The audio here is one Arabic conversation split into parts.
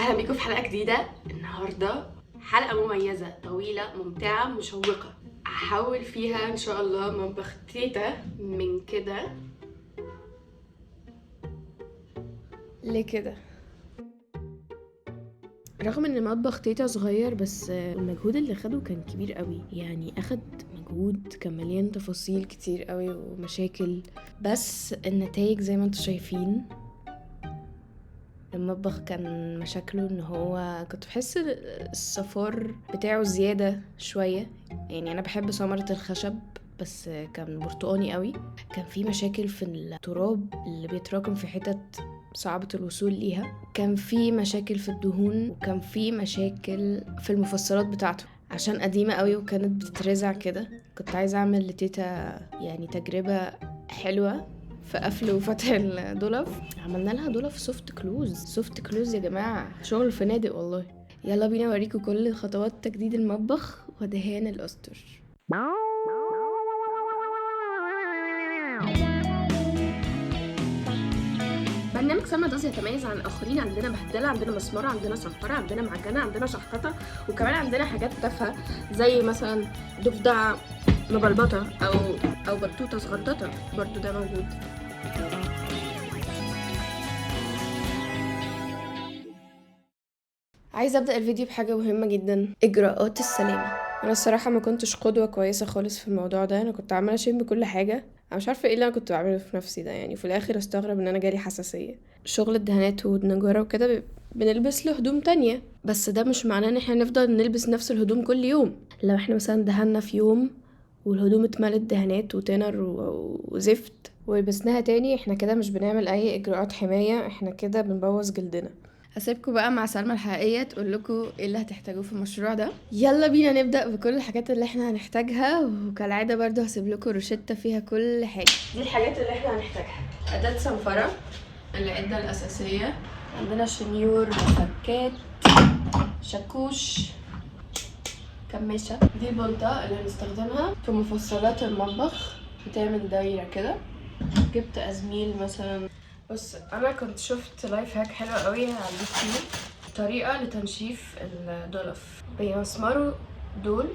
اهلا بيكم في حلقه جديده. النهارده حلقه مميزه طويله ممتعه مشوقه، هحاول فيها ان شاء الله مطبخ تيتا من كده لكده. رغم ان مطبخ تيتا صغير بس المجهود اللي خده كان كبير قوي، يعني اخد مجهود، كان مليان تفاصيل كتير قوي ومشاكل، بس النتائج زي ما انتم شايفين. المطبخ كان مشاكله ان هو كنت بحس الصفار بتاعه زيادة شوية، يعني انا بحب ثمرة الخشب بس كان برتقاني قوي. كان في مشاكل في التراب اللي بيتراكم في حتت صعبة الوصول ليها، كان في مشاكل في الدهون، وكان في مشاكل في المفصلات بتاعته عشان قديمة قوي وكانت بتترزع كده. كنت عايزة اعمل لتيتا يعني تجربة حلوة في قفل وفتح الدولف. عملنا لها دولف سوفت كلوز يا جماعة، شغل فنادق والله. يلا بينا اوريكم كل خطوات تجديد المطبخ ودهان الأسطر. برنامج سمنة داز يتميز عن الآخرين. عندنا بهدلة، عندنا مسمرة، عندنا صنفرة، عندنا معجنة، عندنا شحططة، وكمان عندنا حاجات تافهة زي مثلا ضفدع مبلبطة أو بطوطة صغنططة، برضو ده موجود. عايزه ابدا الفيديو بحاجه مهمه جدا، اجراءات السلامه. انا الصراحه ما كنتش قدوه كويسه خالص في الموضوع ده، انا كنت عماله اشم بكل حاجه. انا مش عارفه ايه اللي انا كنت بعمله في نفسي ده، يعني في الاخر استغرب ان انا جالي حساسيه. شغل الدهانات والنجاره وكده بنلبس له هدوم تانية، بس ده مش معناه ان احنا نفضل نلبس نفس الهدوم كل يوم. لو احنا مثلا دهنا في يوم والهدوم اتملت دهانات وتنر وزفت ولبسناها تاني، احنا كده مش بنعمل اي اجراءات حمايه، احنا كده بنبوظ جلدنا. هسيبكم بقى مع سلمى الحقيقيه تقول لكم ايه اللي هتحتاجوه في المشروع ده. يلا بينا نبدا بكل الحاجات اللي احنا هنحتاجها، وكالعاده برضو هسيب لكم روشته فيها كل حاجه. دي الحاجات اللي احنا هنحتاجها: اداه صنفره، العده الاساسيه، عندنا شنيور، مفكات، شاكوش، كماشة. دي البلطة اللي هنستخدمها في مفصلات المطبخ، بتعمل دايرة كده. جبت أزميل مثلا. بص، أنا كنت شفت لايف هاك حلوة قوي على اليوتيوب، طريقة لتنشيف الدولف. بيمسمروا دول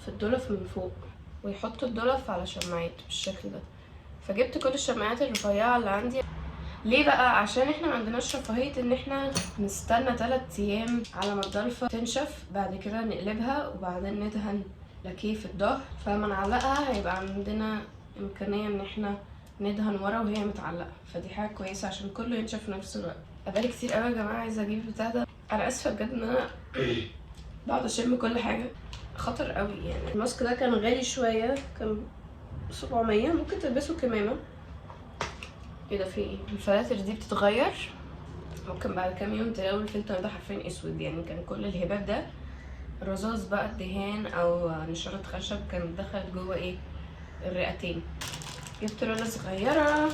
في الدولف من فوق، ويحطوا الدولف على شماعات بالشكل ده. فجبت كل الشماعات الرفيعة اللي عندي. ليه بقى؟ عشان احنا ما عندناش رفاهية ان احنا نستنى 3 ايام على ما الضلفة تنشف، بعد كده نقلبها وبعدين ندهن لاكيه في الظهر. فلما نعلقها هيبقى عندنا امكانية ان احنا ندهن ورا وهي متعلقة، فدي حاجة كويسة عشان كله ينشف في نفس الوقت. بقالي كتير قوي يا جماعة عايزة اجيب البتاع ده. انا اسفة بجد ان انا بقعد اشم كل حاجة، خطر قوي. يعني الماسك ده كان غالي شوية، كان 700، ممكن تلبسه كمامة. ايه ده؟ في ايه؟ الفلاتر دي بتتغير، ممكن بعد كام يوم تلاقوا الفلتر ده حرفيا اسود. يعني كان كل الهباب ده رذاذ بقى، الدهان او نشارة خشب كانت دخلت جوه ايه الرئتين. جبت رولة صغيرة،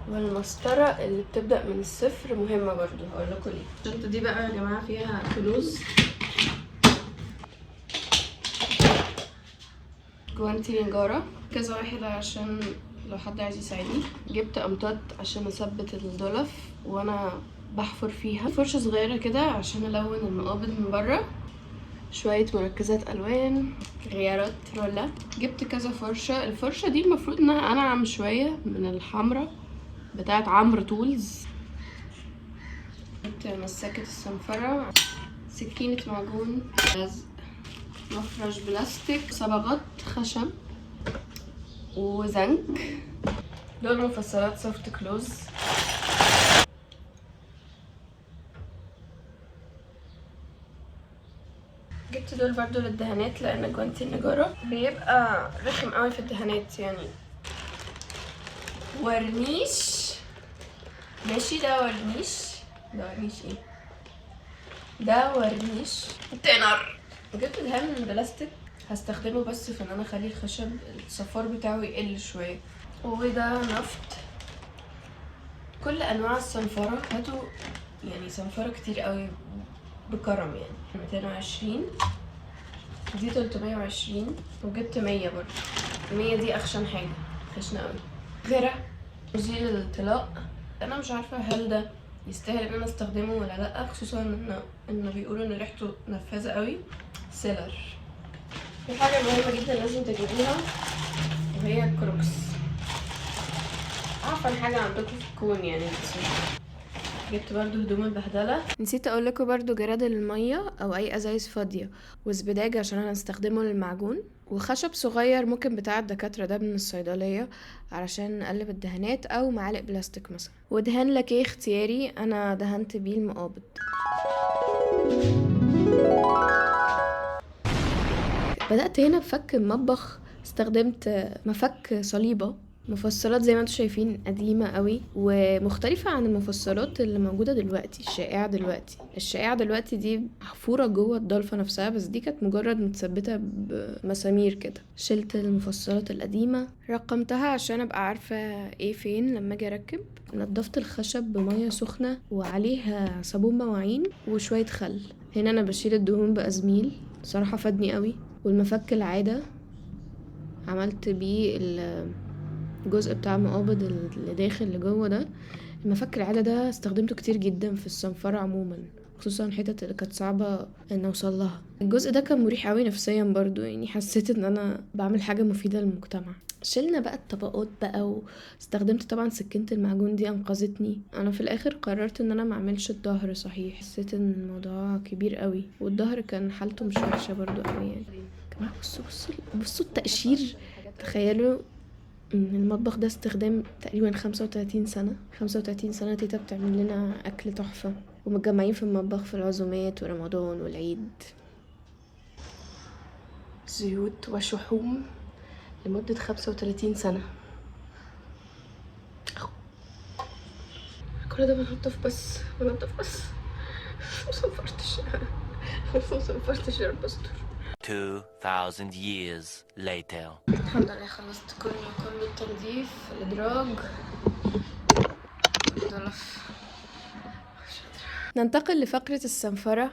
والمسطرة اللي بتبدأ من الصفر مهمة برضو، هقول لكم ليه. الشنطة دي بقى يا جماعة فيها كنوز، جوانتي نجارة كذا واحد عشان لو حد عايز يساعدني. جبت امطات عشان اثبت الدولف وانا بحفر فيها، فرشة صغيرة كده عشان الون المقابض من بره، شوية مركزات الوان، غيارات رولا. جبت كذا فرشة. الفرشة دي المفروض انها انعم شوية من الحمرة بتاعت عمرو تولز. جبت مساكة الصنفرة، سكينة معجون، مفرش بلاستيك، صبغات خشب، وزنك. دول مفصلات سوفت كلوز. جبت دول برضو للدهانات، لان جوانتي النجارة بيبقى رخم قوي في الدهانات. يعني ورنيش ماشي، ده ورنيش. ده ورنيش ايه؟ ده ورنيش تنر. جبت دهان من بلاستيك، هستخدمه بس في ان انا اخلي الخشب الصفار بتاعه يقل شويه. وده نفط. كل انواع الصنفره هاتوا، يعني صنفره كتير قوي بكرم، يعني 220، دي 320، وجبت 100 برضه. 100 دي اخشن حاجه، خشنه قوي. غيره مزيل للطلاق. انا مش عارفه هل ده يستاهل ان انا استخدمه ولا لا، خصوصا ان بيقولوا ان ريحته نفاذه قوي. سيلر. في حاجه مهمه جدا لازم تجيبوها وهي الكروكس. عارفه حاجه عندكم في الكون يعني. جبت برضو هدوم البهدله. نسيت اقول لكم برضو جراد الميه او اي ازايز فاضيه وزبداج عشان انا هنستخدمه للمعجون، وخشب صغير ممكن بتاع الدكاتره ده من الصيدليه علشان نقلب الدهانات، او معالق بلاستيك مثلا. ودهان لاكيه اختياري، انا دهنت بيه المقابض. بدأت هنا بفك المطبخ. استخدمت مفك صليبة مفصلات زي ما انتم شايفين، قديمة قوي ومختلفة عن المفصلات اللي موجودة دلوقتي، الشائعة دلوقتي دي محفورة جوه الضلفة نفسها، بس دي كانت مجرد متثبتة بمسامير كده. شلت المفصلات القديمة، رقمتها عشان ابقى عارفة ايه فين لما اجي اركب. نضفت الخشب بمية سخنة وعليها صابون مواعين وشوية خل. هنا انا بشيل الدهون بأزميل، صراحة فادني قوي. والمفك العادة عملت بيه الجزء بتاع المقابض اللي داخل اللي جوه ده. المفك العادة ده استخدمته كتير جدا في الصنفرة عموما، خصوصا الحتت اللي كانت صعبة ان اوصل لها. الجزء ده كان مريح قوي نفسيا برضو، يعني حسيت ان انا بعمل حاجة مفيدة للمجتمع. شلنا بقى الطبقات بقى، واستخدمت طبعا سكينة المعجون دي انقذتني. انا في الاخر قررت ان انا ما اعملش الظهر، صحيح حسيت ان الموضوع كبير قوي، والظهر كان حالته مش وحشة برضو قوي يعني. كمان بصوا التقشير. تخيلوا ان المطبخ ده استخدام تقريبا 35 سنة تيتا بتعمل لنا اكل تحفة، ومتجمعين في المطبخ في العزومات ورمضان والعيد. زيوت وشحوم لمدة 35 سنة. كل ده بنضف بس مصنفرتش يا رب استر. 2000 years later. الحمد لله خلصت كل التنظيف، الادراج، الضلف. ننتقل لفقرة الصنفرة.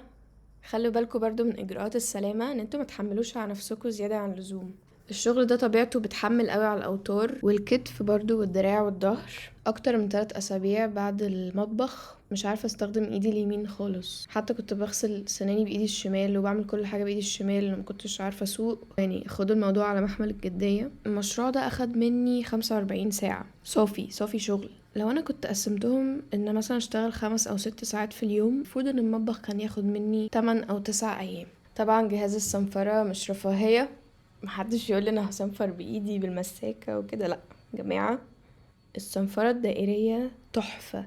خلوا بالكم برضو من اجراءات السلامة، ان انتوا ما تحملوش على نفسكم زيادة عن اللزوم. الشغل ده طبيعته بتحمل قوي على الاوتار والكتف برضو والدراع والظهر. اكتر من 3 اسابيع بعد المطبخ مش عارفة استخدم ايدي اليمين خالص، حتى كنت بغسل سناني بايدي الشمال وبعمل كل حاجة بايدي الشمال لما كنتش عارفة اسوق. يعني خدوا الموضوع على محمل الجدية. المشروع ده اخد مني 45 ساعة صافي شغل. لو انا كنت قسمتهم ان مثلا اشتغل 5 أو 6 ساعات في اليوم، المفروض ان المطبخ كان ياخد مني 8 أو 9 ايام. طبعا جهاز الصنفرة مش رفاهية، محدش يقول لي انا هصنفر بايدي بالمساكة وكده، لا جماعة. الصنفرة الدائرية تحفة.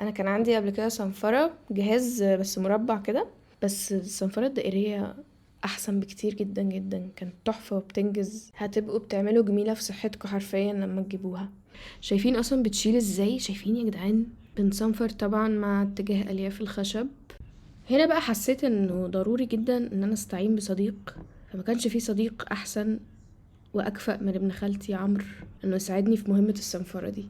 انا كان عندي قبل كده صنفرة جهاز بس مربع كده، بس الصنفرة الدائرية احسن بكتير جدا جدا، كانت تحفة وبتنجز. هتبقوا بتعملوا جميلة في صحتكم حرفيا لما تجيبوها. شايفين اصلا بتشيل ازاي؟ شايفين يا جدعان؟ بنصنفر طبعا مع اتجاه الياف الخشب. هنا بقى حسيت انه ضروري جدا ان انا استعين بصديق، فما كانش في صديق احسن واكفأ من ابن خالتي عمرو انه يساعدني في مهمة الصنفرة دي.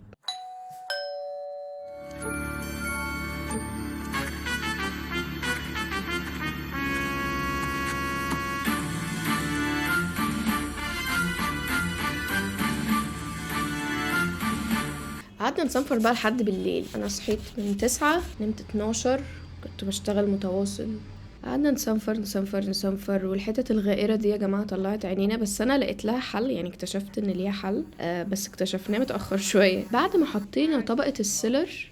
قعدنا نصنفر بقى لحد بالليل. انا صحيت من 9 نمت 12، كنت بشتغل متواصل. قعدنا نصنفر والحتت الغائرة دي يا جماعة طلعت عينينا، بس انا لقيت لها حل، يعني اكتشفت ان ليها حل. بس اكتشفناه متأخر شوية. بعد ما حطينا طبقة السيلر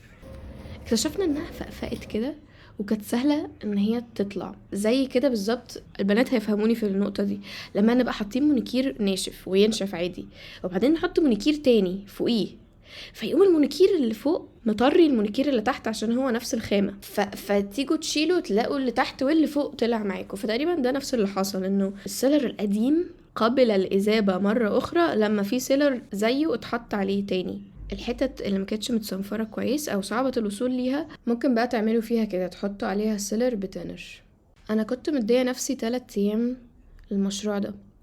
اكتشفنا انها فقفقت كده، وكانت سهلة ان هي تطلع زي كده بالظبط. البنات هيفهموني في النقطة دي. لما نبقى حاطين مونيكير ناشف وينشف عادي، وبعدين نحط مونيكير تاني فوقيه، فيقوم المونيكير اللي فوق مطري المونيكير اللي تحت عشان هو نفس الخامة، فتيجوا تشيلوا تلاقوا اللي تحت واللي فوق طلع معاكم. فتقريبا ده نفس اللي حصل، انه السيلر القديم قبل الإذابة مرة أخرى لما في سيلر زيه اتحط عليه تاني. الحتت اللي ما كانتش متصنفرة كويس أو صعبة الوصول ليها ممكن بقى تعملوا فيها كده، تحطوا عليها سيلر بتنر. أنا كنت مدية نفسي 3 أيام للمشروع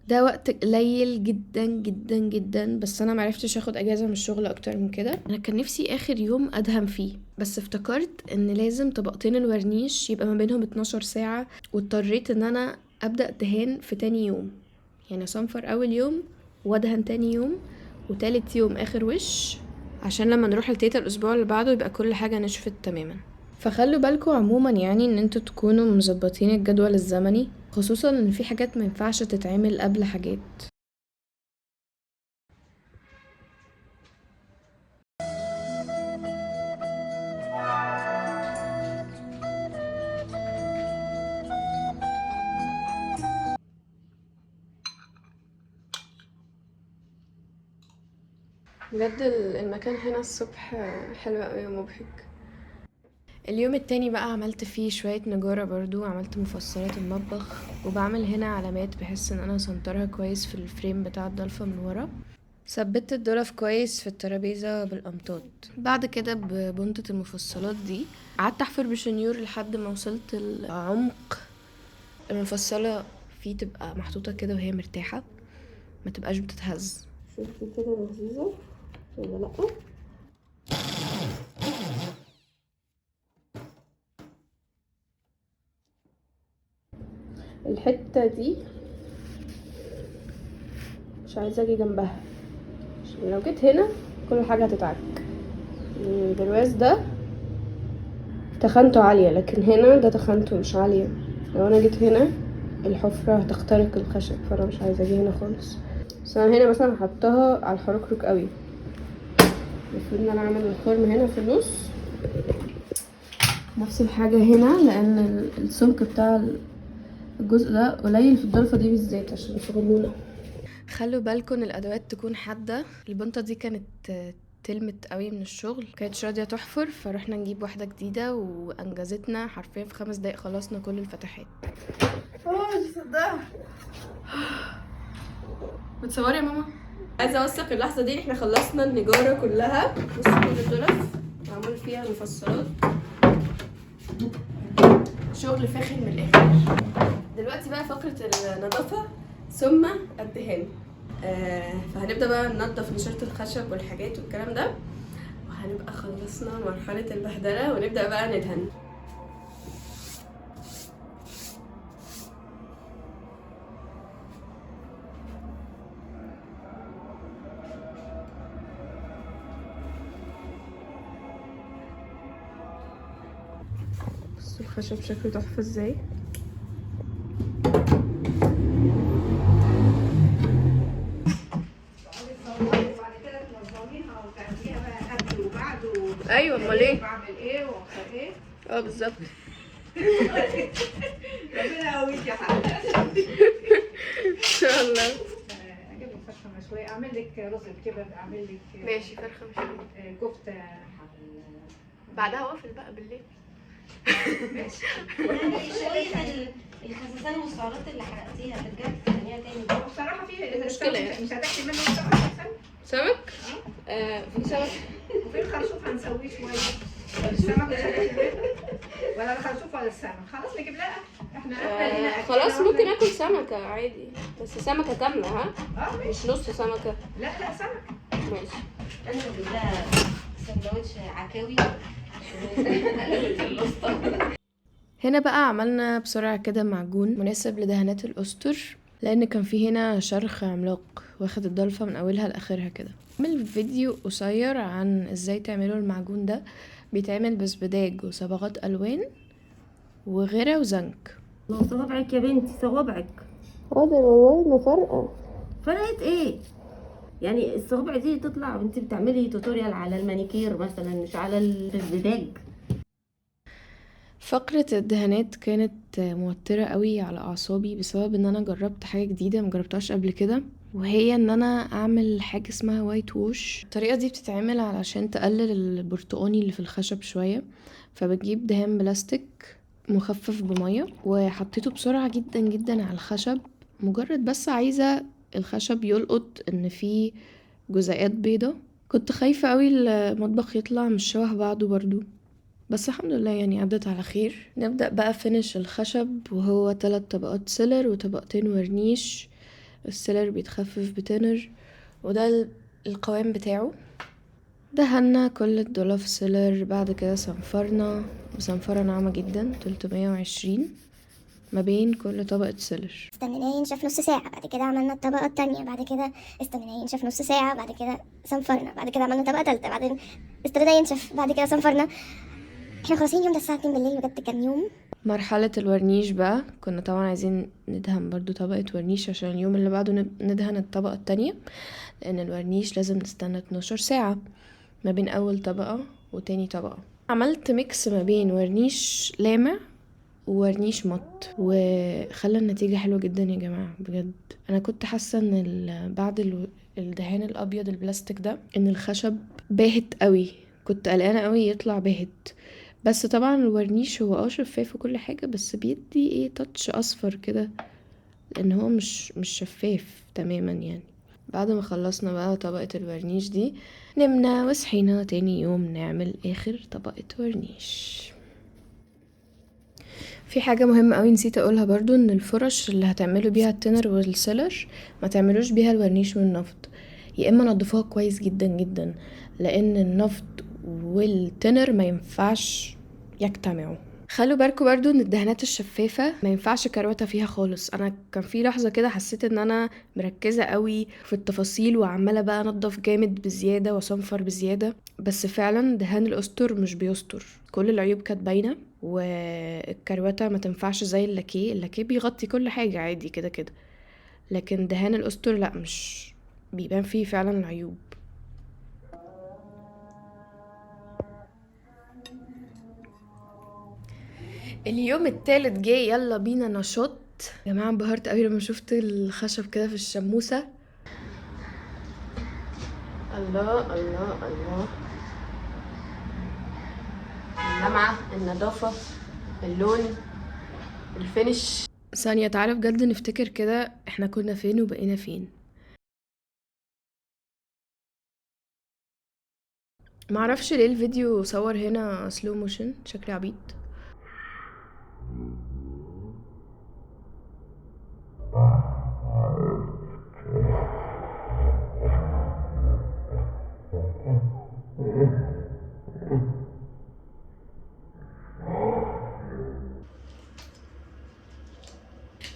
ده وقت قليل جدا جدا جدا، بس انا معرفتش اخد اجازة من الشغل اكتر من كده. انا كان نفسي اخر يوم ادهم فيه، بس افتكرت ان لازم طبقتين الورنيش يبقى ما بينهم 12 ساعة، واضطريت ان انا ابدأ دهان في تاني يوم. يعني اصنفر اول يوم وادهن تاني يوم، وتالت يوم اخر وش، عشان لما نروح لتيتا الاسبوع اللي بعده يبقى كل حاجة نشفت تماما. فخلوا بالكم عموما يعني ان انتوا تكونوا مظبطين الجدول الزمني، خصوصا ان في حاجات ما ينفعش تتعمل قبل حاجات. بجد المكان هنا الصبح حلو قوي ومبهج. اليوم التاني بقى عملت فيه شوية نجارة برضو، عملت مفصلات المطبخ، وبعمل هنا علامات بحس ان انا اسنطرها كويس في الفريم بتاع الضلفة من ورا. ثبت الضلف كويس في الترابيزة بالأمطاط. بعد كده ببنطة المفصلات دي قعدت احفر بشنيور لحد ما وصلت العمق. المفصلة فيه تبقى محطوطة كده وهي مرتاحة، ما تبقاش بتتهز. شوفي كده لذيذة ولا لأ؟ الحتة دي مش عايزة اجي جنبها، عشان لو جيت هنا كل حاجة هتتعك. البرواز ده تخنته عالية، لكن هنا ده تخنته مش عالية. لو انا جيت هنا الحفرة هتخترق الخشب، فانا مش عايزة اجي هنا خالص. بس انا هنا مثلا حطها على الحركرك قوي، المفروض ان انا اعمل الخرم هنا في النص. نفس الحاجة هنا، لان السمك بتاع الجزء ده قليل في الضلفة دي بالذات عشان صغنونة. خلوا بالكم الادوات تكون حادة. البنطة دي كانت تلمت قوي من الشغل، كانتش راضية تحفر، فروحنا نجيب واحدة جديدة وانجزتنا حرفيا في 5 دقايق خلصنا كل الفتحات. مش مصدقة. بتصوري يا ماما؟ عايزة اوثق اللحظة دي. احنا خلصنا النجارة كلها، بصوا كل الدولف معمول فيها مفصلات، شغل فاخر من الاخر. دلوقتي بقى فقرة النظافة ثم الدهان. فهنبدأ بقى ننضف نشارة الخشب والحاجات والكلام ده، وهنبقى خلصنا مرحلة البهدلة ونبدأ بقى ندهن. بصوا الخشب شكله تحفة ازاي. ايوه امال ايه؟ بعمل ايه واختار ايه؟ بالظبط. ربنا يقويك يا حبيبتي. ان شاء الله. اجيب لك فرخه مشويه، اعمل لك رز بكبد، اعمل لك ماشي فرخه مشويه، كفته بعدها وافل بقى بالليل. ماشي. شويه الخساسان والسعرات اللي حرقتيها ترجعي تستنيها تاني. بصراحه في مشكله مش هتاكلي منه سمك. في سمك وفي الخرشوف هنسويه شويه. السمك مش هتاكلي منه ولا الخرشوف ولا السمك، خلاص نجيب لها احنا خلاص ممكن اكل سمكه عادي، بس سمكه كامله ها. مش نص سمكه. لا سمكه ماشي. انا بجيب لها سندوتش عكاوي. هنا بقى عملنا بسرعة كده معجون مناسب لدهانات الأسطر، لأن كان في هنا شرخ عملاق واخد الضلفة من أولها لآخرها كده. عمل فيديو قصير عن ازاي تعملوا المعجون ده. بيتعمل بسبداج وصبغات ألوان وغيرة وزنك. صوابعك يا بنتي، صوابعك. حاضر والله ما فارقة. فرقت ايه؟ يعني الصوابع دي تطلع وانت بتعملي توتوريال على المانيكير مثلا، مش على الزجاج. فقرة الدهانات كانت موترة قوي على اعصابي، بسبب ان انا جربت حاجة جديدة مجربتهاش قبل كده، وهي ان انا اعمل حاجة اسمها وايت ووش. الطريقة دي بتتعمل علشان تقلل البرتقاني اللي في الخشب شوية. فبتجيب دهان بلاستيك مخفف بمية وحطيته بسرعة جدا جدا على الخشب، مجرد بس عايزة الخشب يلقط ان فيه جزيئات بيضة. كنت خايفة قوي المطبخ يطلع مش شبه بعضه برضو، بس الحمد لله يعني عدت على خير. نبدأ بقى فينش الخشب، وهو 3 طبقات سيلر وطبقتين ورنيش. السيلر بيتخفف بتنر، وده القوام بتاعه. دهنا كل الضلف سيلر، بعد كده صنفرنا بصنفرة ناعمة جدا 320 ما بين كل طبقة سيلر. استنيناه ينشف نص ساعة، بعد كده عملنا الطبقة التانية، بعد كده استنيناه ينشف نص ساعة، بعد كده صنفرنا، بعد كده عملنا طبقة تالتة، بعدين استنيناه ينشف، بعد كده صنفرنا. احنا خلاصين اليوم ده الساعة 2 بالليل، بجد كان يوم. مرحلة الورنيش بقى، كنا طبعا عايزين ندهن برضو طبقة ورنيش عشان اليوم اللي بعده ندهن الطبقة التانية، لأن الورنيش لازم نستنى 12 ساعة ما بين أول طبقة وتاني طبقة. عملت ميكس ما بين ورنيش لامع وورنيش مط، وخلى النتيجة حلوة جدا يا جماعة بجد. أنا كنت حاسة ان بعد الدهان الأبيض البلاستيك ده ان الخشب باهت قوي، كنت قلقانة قوي يطلع باهت. بس طبعا الورنيش هو شفاف وكل حاجة، بس بيدي ايه تاتش اصفر كده، لان هو مش شفاف تماما يعني. بعد ما خلصنا بقى طبقة الورنيش دي، نمنا وصحينا تاني يوم نعمل اخر طبقة ورنيش. في حاجة مهمة قوي نسيت اقولها برضو، ان الفرش اللي هتعملوا بيها التنر والسيلر ما تعملوش بيها الورنيش والنفط، يا اما نضفوها كويس جدا جدا، لان النفط والتنر ما ينفعش يجتمعوا. خلوا بالكم برضو ان الدهانات الشفافة ما ينفعش كروتة فيها خالص. انا كان في لحظة كده حسيت ان انا مركزة قوي في التفاصيل وعمالة بقى انضف جامد بزيادة وصنفر بزيادة، بس فعلا دهان الاسطر مش بيستر، كل العيوب كانت باينة. والكروتة ما تنفعش زي اللاكيه بيغطي كل حاجة عادي كده كده، لكن دهان الاسطر لا، مش بيبان فيه فعلا العيوب. اليوم التالت جه، يلا بينا نشاط يا جماعه. انبهرت قوي لما شفت الخشب كده في الشموسه. الله الله الله، اللمعه، النظافه، اللون، الفينش. ثانيه تعالى بجد نفتكر كده احنا كنا فين وبقينا فين. معرفش ليه الفيديو صور هنا سلو موشن، شكلي عبيط.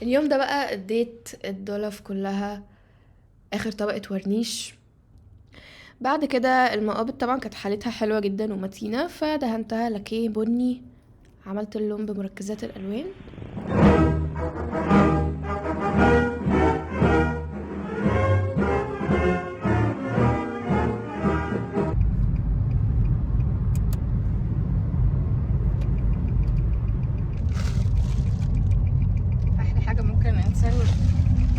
اليوم ده بقى اديت الضلف كلها اخر طبقة ورنيش. بعد كده المقابض طبعا كانت حالتها حلوة جدا ومتينة، فدهنتها لاكيه بني، عملت اللون بمركزات الالوان. احلى حاجة ممكن الانسان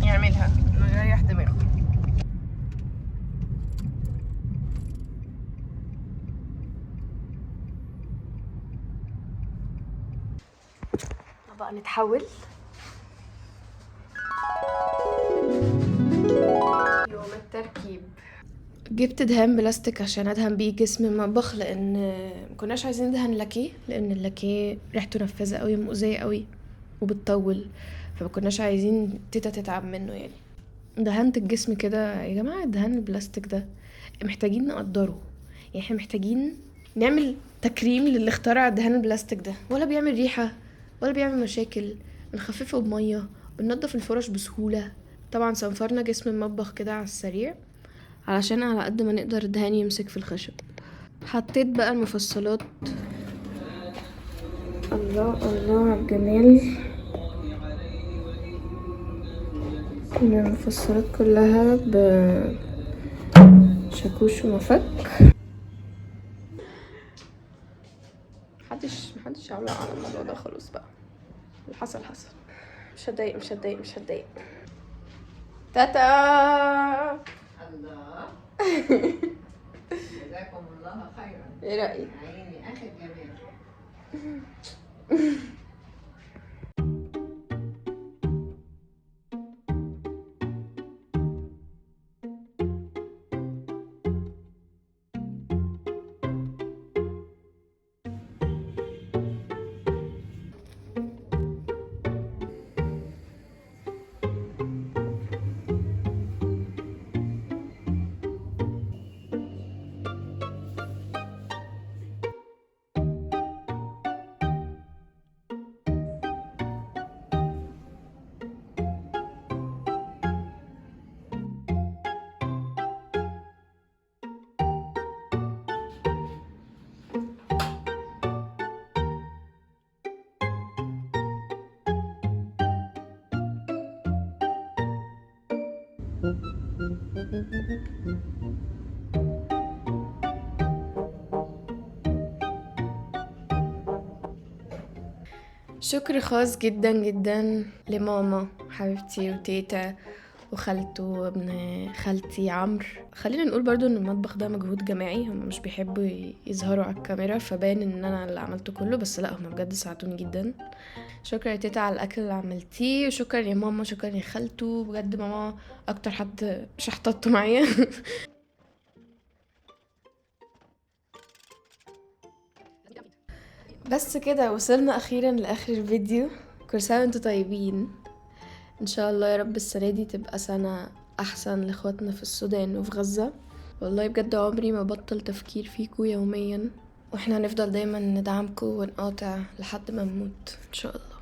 يعملها انه يريح دماغه. بقى نتحول يوم التركيب. جبت دهان بلاستيك عشان ادهن بيه جسم المطبخ، لان مكناش عايزين ندهن لاكيه، لان اللاكيه ريحته نفاذه قوي مؤذيه قوي وبتطول، فمكناش عايزين تيتا تتعب منه يعني. دهنت الجسم كده يا جماعه. الدهان البلاستيك ده محتاجين نقدره، يعني احنا محتاجين نعمل تكريم للي اخترع الدهان البلاستيك ده. ولا بيعمل ريحه ولا بيعمل مشاكل، بنخففه بميه، بننضف الفرش بسهوله. طبعا صنفرنا جسم المطبخ كده على السريع علشان على قد ما نقدر الدهان يمسك في الخشب. حطيت بقى المفصلات. الله الله على الجمال، المفصلات كلها بشاكوش ومفك. محدش يعلق على الموضوع ده، خلاص بقى اللي حصل حصل. مش هتضايق. تاتا. الله. جزاكم الله خيرا. ايه رأيك؟ عيني اخر جمال. شكر خاص جدا جدا لماما حبيبتي وتيتا وخالته وابن خالتي عمرو. خلينا نقول برضو ان المطبخ ده مجهود جماعي، هم مش بيحبوا يظهروا على الكاميرا فباين ان انا اللي عملته كله، بس لا هم بجد ساعدوني جدا. شكرا يا تيتا على الاكل اللي عملتيه، وشكرا يا ماما، شكرا يا خالته، بجد ماما اكتر حد شحططته معايا. بس كده وصلنا اخيرا لاخر الفيديو. كل سنه وانتم طيبين، ان شاء الله يا رب السنه دي تبقى سنه احسن لاخواتنا في السودان وفي غزه. والله بجد عمري ما بطل تفكير فيكو يوميا، واحنا هنفضل دايما ندعمكو ونقاطع لحد ما نموت ان شاء الله.